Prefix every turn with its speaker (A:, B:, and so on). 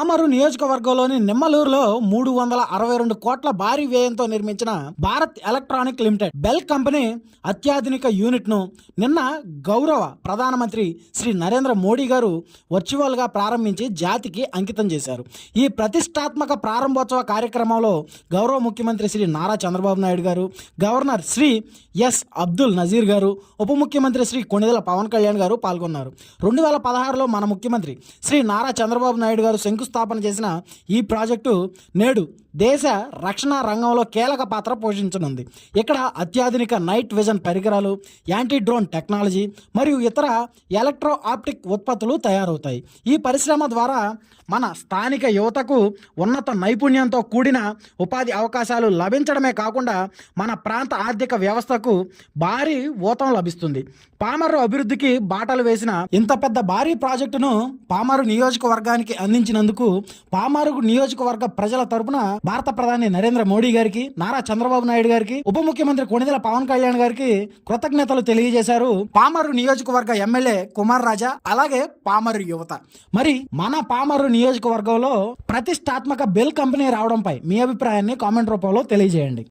A: పామరు నియోజకవర్గంలోని నిమ్మలూరులో 362 కోట్ల భారీ వ్యయంతో నిర్మించిన Bharat electronic limited bell company అత్యాధునిక యూనిట్ను నిన్న గౌరవ ప్రధానమంత్రి శ్రీ నరేంద్ర మోడీ గారు వర్చువల్గా ప్రారంభించి జాతికి అంకితం చేశారు. ఈ ప్రతిష్టాత్మక ప్రారంభోత్సవ కార్యక్రమంలో గౌరవ ముఖ్యమంత్రి శ్రీ నారా చంద్రబాబు నాయుడు గారు, గవర్నర్ శ్రీ ఎస్ అబ్దుల్ నజీర్ గారు, ఉప ముఖ్యమంత్రి శ్రీ కొణిదెల పవన్ కళ్యాణ్ గారు పాల్గొన్నారు. 2016లో మన ముఖ్యమంత్రి శ్రీ నారా చంద్రబాబు నాయుడు గారు శంకుస్థాపన చేసిన ఈ ప్రాజెక్టు నేడు దేశ రక్షణ రంగంలో కీలక పాత్ర పోషించనుంది. ఇక్కడ అత్యాధునిక నైట్ విజన్ పరికరాలు, యాంటీ డ్రోన్ టెక్నాలజీ మరియు ఇతర ఎలక్ట్రో ఆప్టిక్ ఉత్పత్తులు తయారవుతాయి. ఈ పరిశ్రమ ద్వారా మన స్థానిక యువతకు ఉన్నత నైపుణ్యంతో కూడిన ఉపాధి అవకాశాలు లభించడమే కాకుండా మన ప్రాంత ఆర్థిక వ్యవస్థకు భారీ ఊతం లభిస్తుంది. పామరు అభివృద్ధికి బాటలు వేసిన ఇంత పెద్ద భారీ ప్రాజెక్టును పామరు నియోజకవర్గానికి అందించినందుకు పామరు నియోజకవర్గ ప్రజల తరపున భారత ప్రధాని నరేంద్ర మోడీ గారికి, నారా చంద్రబాబు నాయుడు గారికి, ఉప ముఖ్యమంత్రి కొణిదెల పవన్ కళ్యాణ్ గారికి కృతజ్ఞతలు తెలియజేశారు పామరు నియోజకవర్గ ఎమ్మెల్యే కుమార్ రాజా, అలాగే పామరు యువత. మరి మన పామరు నియోజకవర్గంలో ప్రతిష్టాత్మక బెల్ కంపెనీ రావడంపై మీ అభిప్రాయాన్ని కామెంట్ రూపంలో తెలియజేయండి.